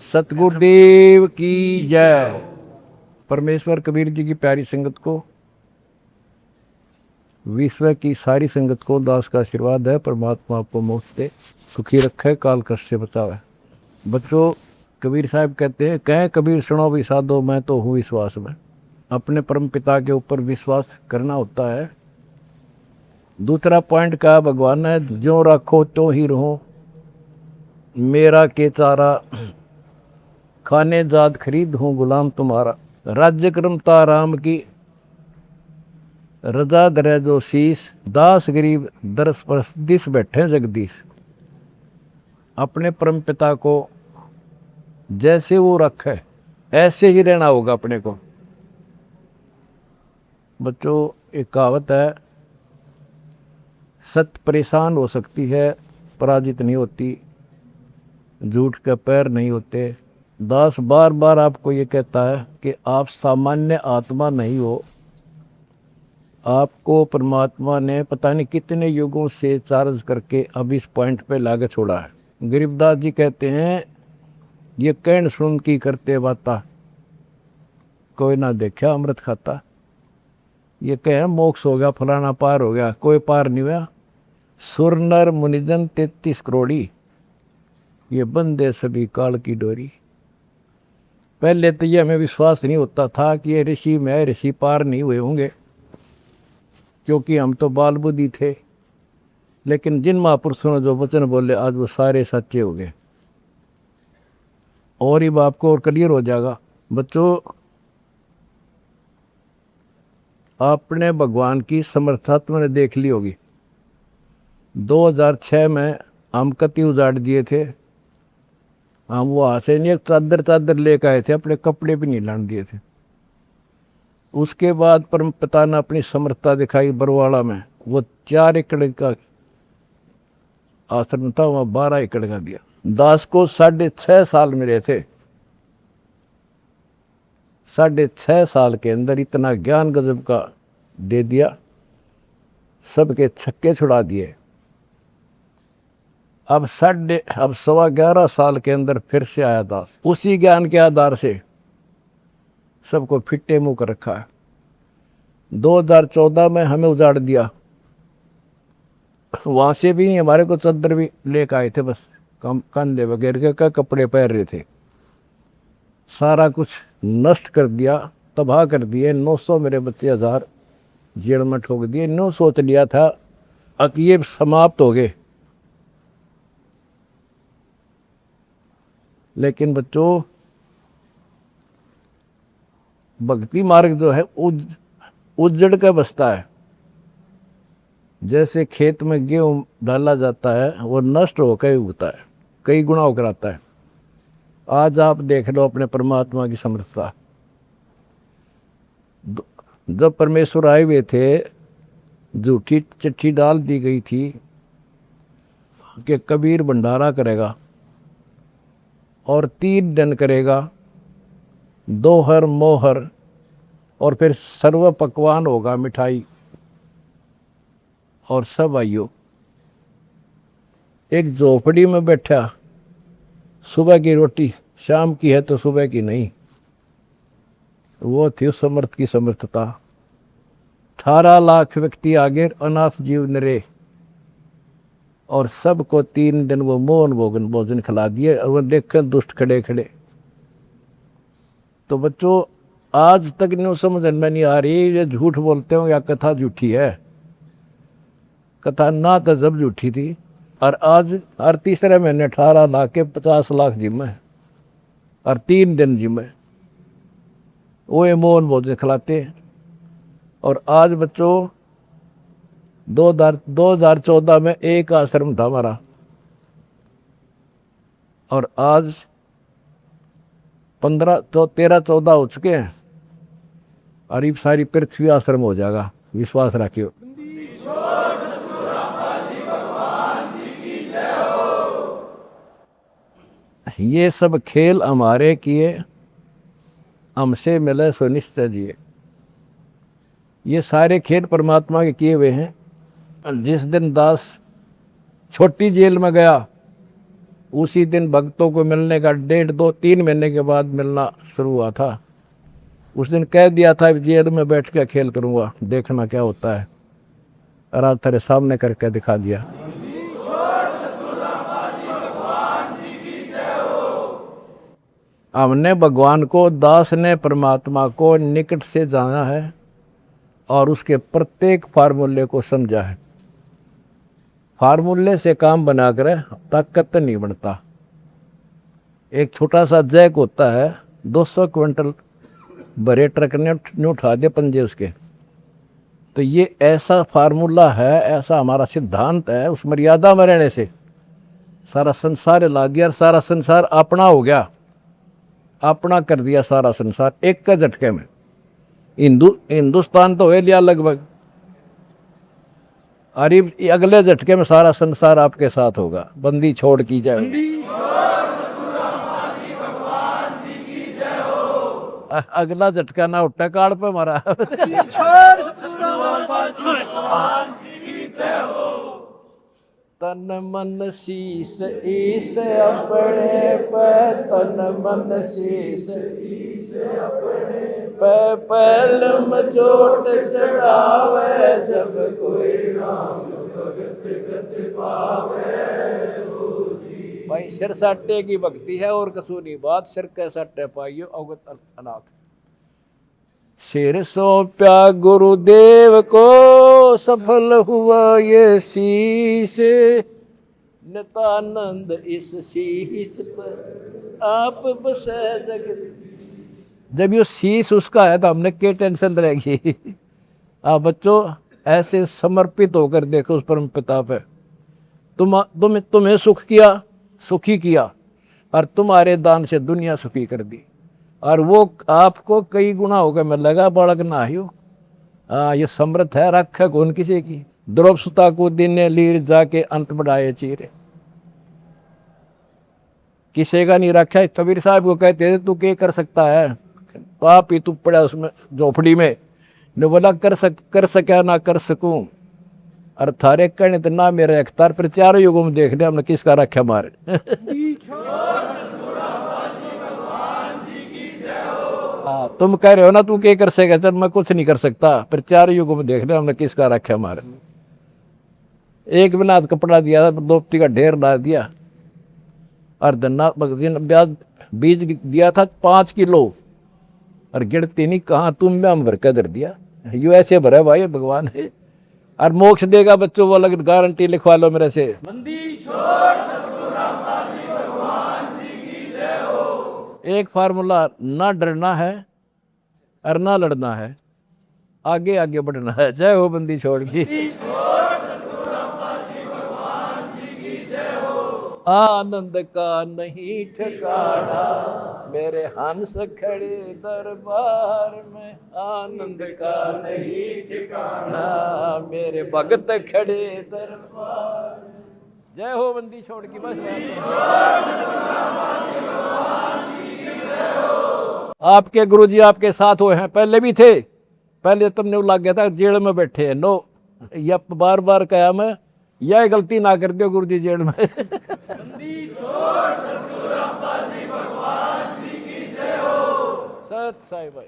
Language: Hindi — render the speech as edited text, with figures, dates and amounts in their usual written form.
सतगुरुदेव की जय। परमेश्वर कबीर जी की प्यारी संगत को, विश्व की सारी संगत को दास का आशीर्वाद है। परमात्मा आपको मोक्ष दे, सुखी रखे, काल कष्ट से बचावे। बच्चों, कबीर साहब कहते हैं, कहें कबीर सुनो भी साधो, मैं तो हूँ विश्वास में। अपने परम पिता के ऊपर विश्वास करना होता है। दूसरा पॉइंट कहा भगवान ने, जो रखो तो ही रहो, मेरा के चारा खाने जाद खरीद हूँ गुलाम तुम्हारा। राज्य क्रमता राम की रजा दरे जो शीस, दास गरीब दरस परस दिस बैठे जगदीश। अपने परम पिता को जैसे वो रखे ऐसे ही रहना होगा अपने को। बच्चों, एक कहावत है, सत्य परेशान हो सकती है, पराजित नहीं होती, झूठ के पैर नहीं होते। दास बार बार आपको ये कहता है कि आप सामान्य आत्मा नहीं हो। आपको परमात्मा ने पता नहीं कितने युगों से चार्ज करके अब इस पॉइंट पे लाके छोड़ा है। गरीबदास जी कहते हैं, ये कहन सुन की करते बाता, कोई ना देखा अमृत खाता। ये कहे मोक्ष हो गया, फलाना पार हो गया, कोई पार नहीं हुआ। सुर नर मुनिजन 33 करोड़ी, ये बंदे सभी काल की डोरी। पहले तो ये हमें विश्वास नहीं होता था कि ये ऋषि में ऋषि पार नहीं हुए होंगे, क्योंकि हम तो बाल बुद्धि थे। लेकिन जिन महापुरुषों ने जो वचन बोले, आज वो सारे सच्चे हो गए। और ही बाप को और क्लियर हो जाएगा। बच्चों, आपने भगवान की समर्था तुमने देख ली होगी। 2006 में हम कति उजाड़ दिए थे। हम वहाँ से नहीं, एक चादर लेकर आए थे, अपने कपड़े भी नहीं लाने दिए थे। उसके बाद परम पिता ने अपनी समर्थता दिखाई बरवाड़ा में। वो 4 एकड़ का आश्रम था, वहाँ 12 एकड़ का दिया। दास को 6.5 साल मिले थे। 6.5 साल के अंदर इतना ज्ञान गजब का दे दिया, सबके छक्के छुड़ा दिए। अब 11.25 साल के अंदर फिर से आया दास, उसी ज्ञान के आधार से सबको फिट्टे मुंह कर रखा है। 2014 में हमें उजाड़ दिया। वहाँ से भी हमारे को चद्दर भी लेकर आए थे, बस कंधे वगैरह के कपड़े पहन रहे थे। सारा कुछ नष्ट कर दिया, तबाह कर दिए। 900 मेरे बच्चे 1000 जेल में ठोक दिए। 9 सोच लिया था कि ये समाप्त हो गए। लेकिन बच्चों, भक्ति मार्ग जो है उजड़ के बसता है। जैसे खेत में गेहूं डाला जाता है, वो नष्ट होकर उगता है, कई गुना होकर आता है। आज आप देख लो अपने परमात्मा की समर्थता। जब परमेश्वर आए हुए थे, झूठी चिट्ठी डाल दी गई थी कि कबीर भंडारा करेगा और 3 दिन करेगा, दोहर मोहर, और फिर सर्व पकवान होगा, मिठाई। और सब आइयो। एक झोपड़ी में बैठा, सुबह की रोटी शाम की है तो सुबह की नहीं। वो थी उस समर्थ की समर्थता। 18 लाख व्यक्ति आगे, अनाथ जीव नरे, और सबको 3 दिन वो मोहन भोजन खिला दिए। और वो देख दुष्ट खड़े खड़े। तो बच्चों, आज तक नहीं समझ में नहीं आ रही, ये झूठ बोलते हो या कथा झूठी है। कथा ना तो जब झूठी थी, और आज हर तीसरे महीने 18 लाख के 50 लाख जिम्मे, और 3 दिन जिम्मे वो ये मोहन भोजन खिलाते। और आज बच्चों, 2014 में एक आश्रम था हमारा, और आज 13-14 हो चुके हैं। और ये सारी पृथ्वी आश्रम हो जाएगा, विश्वास रखियो। ये सब खेल हमारे किए, हमसे मिले सो निश्चय जिए। ये सारे खेल परमात्मा के किए हुए हैं। जिस दिन दास छोटी जेल में गया, उसी दिन भक्तों को मिलने का 1.5-2-3 महीने के बाद मिलना शुरू हुआ था। उस दिन कह दिया था जेल में बैठ के खेल करूँगा, देखना क्या होता है। और आज तेरे सामने करके दिखा दिया। हमने भगवान को, दास ने परमात्मा को निकट से जाना है और उसके प्रत्येक फार्मूले को समझा है। फार्मूले से काम बनाकर ताकत नहीं बनता। एक छोटा सा जैक होता है, 200 क्विंटल भरे ट्रक ने उठा दिए पंजे उसके। तो ये ऐसा फार्मूला है, ऐसा हमारा सिद्धांत है। उस मर्यादा में रहने से सारा संसार हिला दिया और सारा संसार अपना हो गया, अपना कर दिया सारा संसार एक का झटके में। हिंदुस्तान तो हो लिया लगभग, अरे अगले झटके में सारा संसार आपके साथ होगा। बंदी छोड़ की जाए। अगला झटका ना उठा काल पे मारा। तन मन शीस ईस अपने पे, तन मन शीस ईस अपने पे, पहलम चोट चढ़ावे जब कोई राम भगत गति पावे। भाई सिर साटे की भक्ति है और कसूनी बात, सिर के साटे पाइयो अवगत अनाथ। सिर सौंप्या गुरुदेव को, सफल हुआ ये शीश, नितानंद इस शीश पर आप बसे जगत। जब ये शीश उसका है तो हमने क्या टेंशन रहेगी। आप बच्चों ऐसे समर्पित होकर देखो उस परम पिता पे। तुम्हें सुख किया, सुखी किया, और तुम्हारे दान से दुनिया सुखी कर दी, और वो आपको कई गुना होकर मिलेगा। बालक ना हो, ये समर्थ है, रख कौन किसी की। द्रौप सुता को दिन लीर जाके अंत बढ़ाए चीरे, किसी का नहीं रखा है। कबीर साहब को कहते थे तू क्या कर सकता है, पाप ही तू पड़ा उसमें झोपड़ी में। ने बोला कर सका ना कर सकूं, और थारे कहने तो ना मेरे अख्तार पर। चारों युगों में देख लिया हमने किसका रखा मारे। तुम कह रहे हो ना तू क्या कर सकेगा, चल मैं कुछ नहीं कर सकता, पर चारों युगों में देख लिया हमने किसका रखा मारे। एक बिना कपड़ा दिया था, दोपती का ढेर ला दिया, और धन्ना बीज दिया था 5 किलो, और गिरती नहीं कहाँ तुम में हम भर कर धर दिया। यू ऐसे भरा भाई भगवान है, और मोक्ष देगा बच्चों वो अलग गारंटी लिखवा लो मेरे से। एक फार्मूला, ना डरना है और ना लड़ना है, आगे आगे बढ़ना है। जय हो बंदी छोड़ की। आनंद का नहीं ठिकाना, मेरे हंस खड़े दरबार में। आनंद का नहीं ठिकाना, मेरे भगत खड़े दरबार में। जय हो बंदी छोड़ की। बस आपके गुरुजी आपके साथ हुए हैं, पहले भी थे। पहले तुमने लग गया था जेल में बैठे हैं। नो, या बार बार कहा मैं, यह गलती ना कर दो गुरुजी जेल में। सत साई भाई।